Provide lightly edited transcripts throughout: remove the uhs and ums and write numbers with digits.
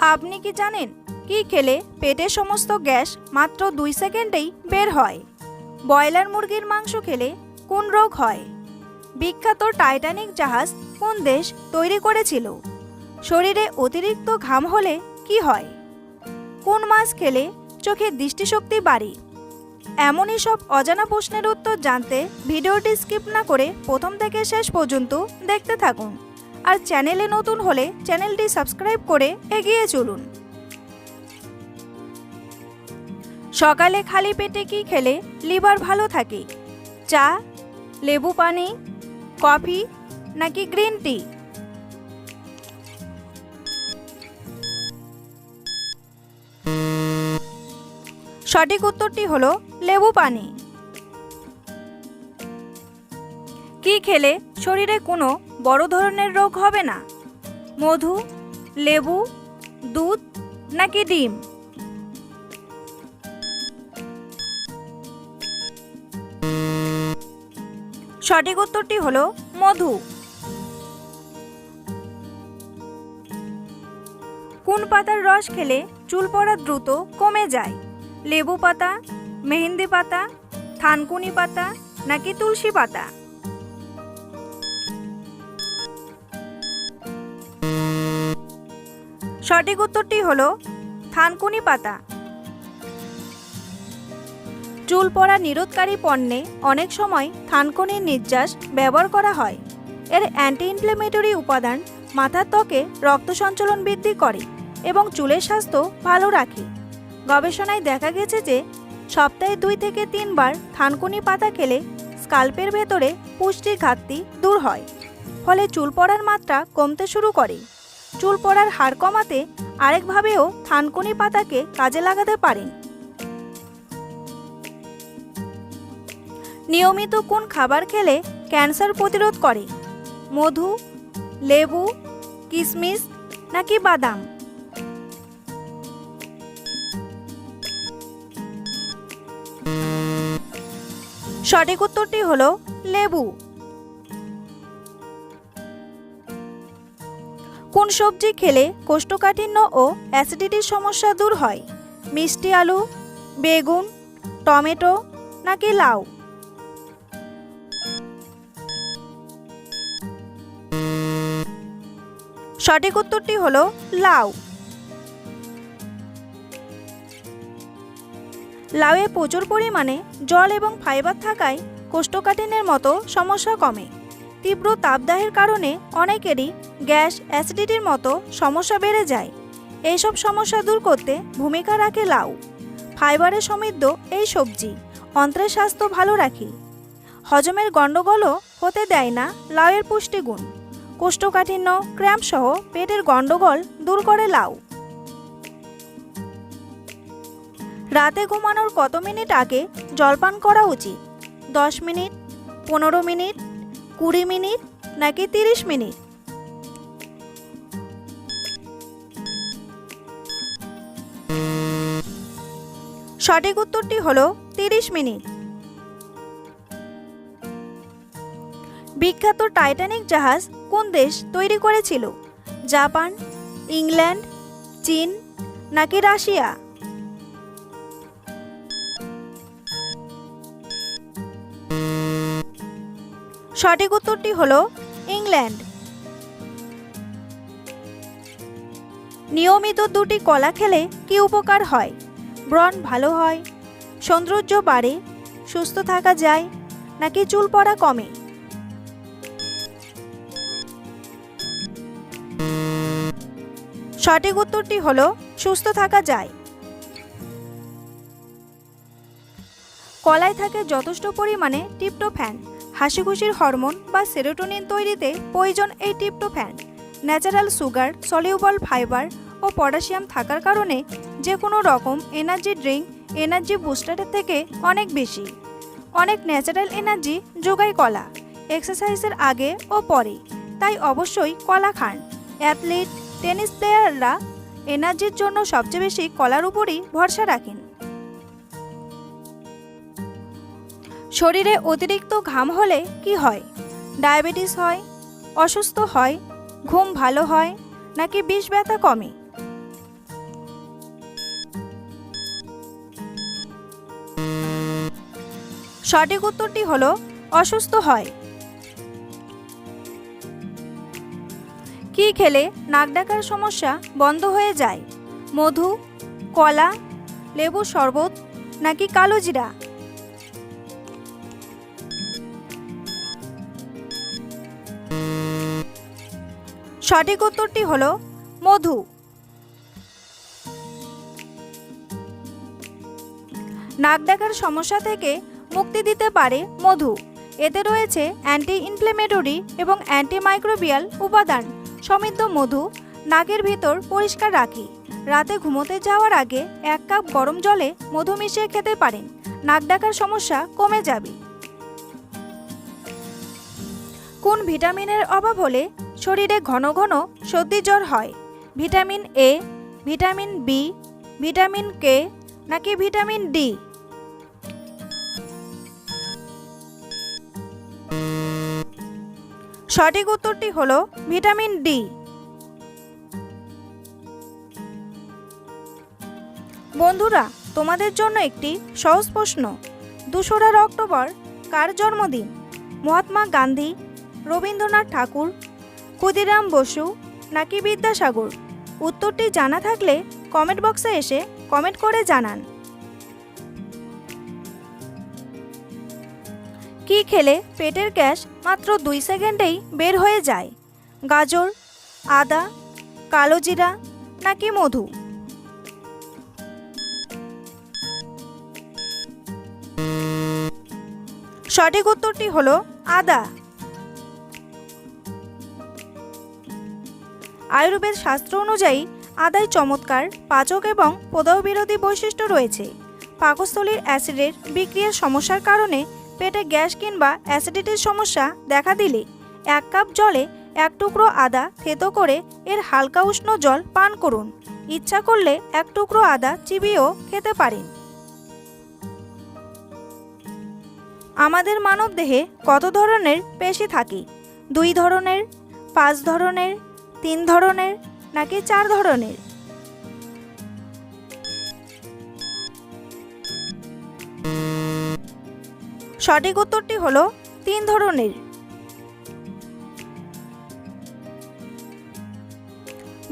আপনি কি জানেন কি খেলে পেটের সমস্ত গ্যাস মাত্র 2 সেকেন্ডেই বের হয়? ব্রয়লার মুরগির মাংস খেলে কোন রোগ হয়? বিখ্যাত টাইটানিক জাহাজ কোন দেশ তৈরি করেছিল? শরীরে অতিরিক্ত ঘাম হলে কি হয়? কোন মাছ খেলে চোখের দৃষ্টিশক্তি বাড়ে? এমনই সব অজানা প্রশ্নের উত্তর জানতে ভিডিওটি স্কিপ না করে প্রথম থেকে শেষ পর্যন্ত দেখতে থাকুন। আর চ্যানেলে নতুন হলে চ্যানেলটি সাবস্ক্রাইব করে এগিয়ে চলুন। সকালে খালি পেটে কি খেলে লিভার ভালো থাকে? চা, লেবু পানি, কফি নাকি গ্রিন টি? সঠিক উত্তরটি হলো লেবু পানি। কি খেলে শরীরে কোনো বড় ধরনের রোগ হবে না? মধু, লেবু, দুধ নাকি ডিম? সঠিক উত্তরটি হলো মধু। কোন পাতার রস খেলে চুল পড়া দ্রুত কমে যায়? লেবু পাতা, মেহেন্দি পাতা, থানকুনি পাতা নাকি তুলসী পাতা? সঠিক উত্তরটি হলো থানকুনি পাতা। চুল পড়া নিরোধকারী পণ্যে অনেক সময় থানকুনির নির্যাস ব্যবহার করা হয়। এর অ্যান্টি ইনফ্লেমেটরি উপাদান মাথার ত্বকে রক্ত সঞ্চালন বৃদ্ধি করে এবং চুলের স্বাস্থ্য ভালো রাখে। গবেষণায় দেখা গেছে যে সপ্তাহে 2 থেকে 3 বার থানকুনি পাতা খেলে স্কাল্পের ভেতরে পুষ্টির ঘাটতি দূর হয়, ফলে চুল পড়ার মাত্রা কমতে শুরু করে। চুল পড়ার হার কমাতে আরেকভাবেও থানকুনি পাতাকে কাজে লাগাতে পারেন। নিয়মিত কোন খাবার খেলে ক্যান্সার প্রতিরোধ করে? মধু, লেবু, কিশমিশ নাকি বাদাম? সঠিক উত্তরটি হলো লেবু। কোন সবজি খেলে কোষ্ঠকাঠিন্য ও অ্যাসিডিটির সমস্যা দূর হয়? মিষ্টি আলু, বেগুন, টমেটো নাকি লাউ? সঠিক উত্তরটি হলো লাউ। লাউয়ে প্রচুর পরিমাণে জল এবং ফাইবার থাকায় কোষ্ঠকাঠিন্যের মতো সমস্যা কমে। তীব্র তাপদাহের কারণে অনেকেরই গ্যাস, অ্যাসিডিটির মতো সমস্যা বেড়ে যায়। এইসব সমস্যা দূর করতে ভূমিকা রাখে লাউ। ফাইবারে সমৃদ্ধ এই সবজি অন্ত্রের স্বাস্থ্য ভালো রাখে। হজমের গণ্ডগোলও হতে দেয় না লাউয়ের পুষ্টিগুণ। কোষ্ঠকাঠিন্য, ক্র্যাম্প সহ পেটের গণ্ডগোল দূর করে লাউ। রাতে ঘুমানোর কত মিনিট আগে জলপান করা উচিত? 10 মিনিট, 15 মিনিট, 20 মিনিট নাকি 30 মিনিট? সঠিক উত্তরটি হলো 30 মিনিট। বিখ্যাত টাইটানিক জাহাজ কোন দেশ তৈরি করেছিল? জাপান, ইংল্যান্ড, চীন নাকি রাশিয়া? সঠিক উত্তরটি হলো ইংল্যান্ড। নিয়মিত 2টি কলা খেলে কি উপকার হয়? ব্রণ ভালো হয়, সৌন্দর্য বাড়ে, সুস্থ থাকা যায় নাকি চুল পড়া কমে? সঠিক উত্তরটি হলো সুস্থ থাকা যায়। কলায় থাকে যথেষ্ট পরিমাণে ট্রিপ্টোফ্যান, হাসিখুশির হরমোন বা সেরোটোনিন তৈরিতে প্রয়োজন এই tryptophan. Natural sugar, soluble fibre ও পটাশিয়াম থাকার কারণে যে কোনো রকম এনার্জি ড্রিঙ্ক এনার্জি বুস্টারের থেকে অনেক বেশি। অনেক ন্যাচারাল এনার্জি যোগায় কলা, এক্সারসাইজের আগে ও পরে, তাই অবশ্যই কলা খান। অ্যাথলিট, টেনিস প্লেয়াররা এনার্জির জন্য সবচেয়ে বেশি কলার উপরই ভরসা রাখেন। শরীরে অতিরিক্ত ঘাম হলে কি হয়? ডায়াবেটিস হয়, অসুস্থ হয়, ঘুম ভালো হয় নাকি বিষ ব্যথা কমে? সঠিক উত্তরটি হলো অসুস্থ হয়। কি খেলে নাক ডাকার সমস্যা বন্ধ হয়ে যায়? মধু, কলা, লেবু শরবত নাকি কালোজিরা? সঠিক উত্তরটি হলো মধু। নাক ডাকার সমস্যা থেকে মুক্তি দিতে পারে মধু। এতে রয়েছে অ্যান্টি ইনফ্লেমেটরি এবং অ্যান্টিমাইক্রোবিয়াল উপাদান সমৃদ্ধ। মধু নাকের ভিতর পরিষ্কার রাখে। রাতে ঘুমোতে যাওয়ার আগে 1 কাপ গরম জলে মধু মিশিয়ে খেতে পারেন। নাক ডাকার সমস্যা কমে যাবে। কোন ভিটামিনের অভাব হলে শরীরে ঘন ঘন সর্দি জ্বর হয়? Vitamin A, vitamin B, vitamin K নাকি ভিটামিন ডি? সঠিক উত্তরটি হলো ভিটামিন ডি। বন্ধুরা, তোমাদের জন্য একটি সহজ প্রশ্ন। 2রা অক্টোবর কার জন্মদিন? মহাত্মা গান্ধী, রবীন্দ্রনাথ ঠাকুর, ক্ষুদিরাম বসু নাকি বিদ্যাসাগর? উত্তরটি জানা থাকলে কমেন্ট বক্সে এসে কমেন্ট করে জানান। কি খেলে পেটের গ্যাস মাত্র 2 সেকেন্ডেই বের হয়ে যায়? গাজর, আদা, কালোজিরা নাকি মধু? সঠিক উত্তরটি হলো আদা। আয়ুর্বেদ শাস্ত্র অনুযায়ী আদায় চমৎকার পাচক এবং প্রদাহ বিরোধী বৈশিষ্ট্য রয়েছে। পাকস্থলীর অ্যাসিডের বিক্রিয়ার সমস্যার কারণে পেটে গ্যাস কিংবা অ্যাসিডিটির সমস্যা দেখা দিলে 1 কাপ জলে 1 টুকরো আদা থেতো করে এর হালকা উষ্ণ জল পান করুন। ইচ্ছা করলে 1 টুকরো আদা চিবিয়েও খেতে পারেন। আমাদের মানবদেহে কত ধরনের পেশি থাকে? 2 ধরনের, 5 ধরনের, 3 ধরনের নাকি 4 ধরনের? সঠিক উত্তরটি হলো 3 ধরনের।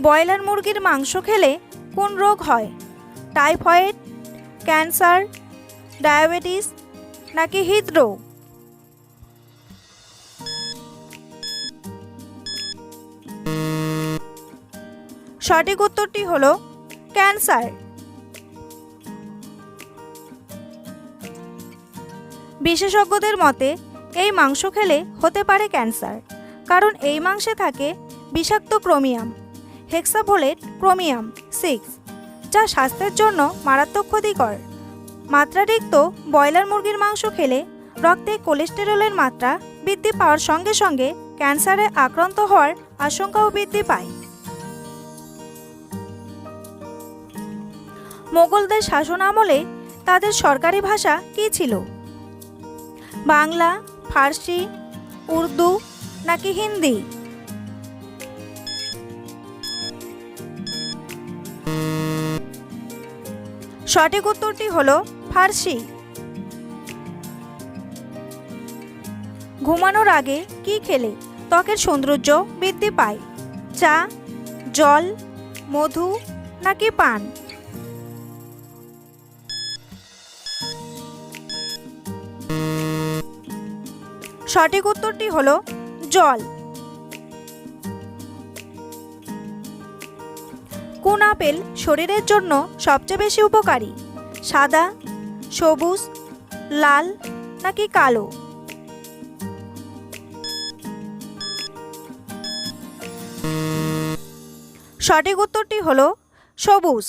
ব্রয়লার মুরগির মাংস খেলে কোন রোগ হয়? টাইফয়েড, ক্যান্সার, ডায়াবেটিস নাকি হৃদরোগ? সঠিক উত্তরটি হলো ক্যান্সার। বিশেষজ্ঞদের মতে এই মাংস খেলে হতে পারে ক্যান্সার, কারণ এই মাংসে থাকে বিষাক্ত ক্রোমিয়াম, হেক্সাফোলেট ক্রোমিয়াম 6, যা স্বাস্থ্যের জন্য মারাত্মক ক্ষতিকর। মাত্রাতিরিক্ত ব্রয়লার মুরগির মাংস খেলে রক্তে কোলেস্টেরলের মাত্রা বৃদ্ধি পাওয়ার সঙ্গে সঙ্গে ক্যান্সারে আক্রান্ত হওয়ার আশঙ্কাও বৃদ্ধি পায়। মোগলদের শাসন আমলে তাদের সরকারি ভাষা কী ছিল? বাংলা, ফার্সি, উর্দু নাকি হিন্দি? সঠিক উত্তরটি হলো ফার্সি। ঘুমানোর আগে কি খেলে ত্বকের সৌন্দর্য বৃদ্ধি পায়? চা, জল, মধু নাকি পান? সঠিক উত্তরটি হলো জল। কোন আপেল শরীরের জন্য সবচেয়ে বেশি উপকারী? সাদা, সবুজ, লাল নাকি কালো? সঠিক উত্তরটি হলো সবুজ।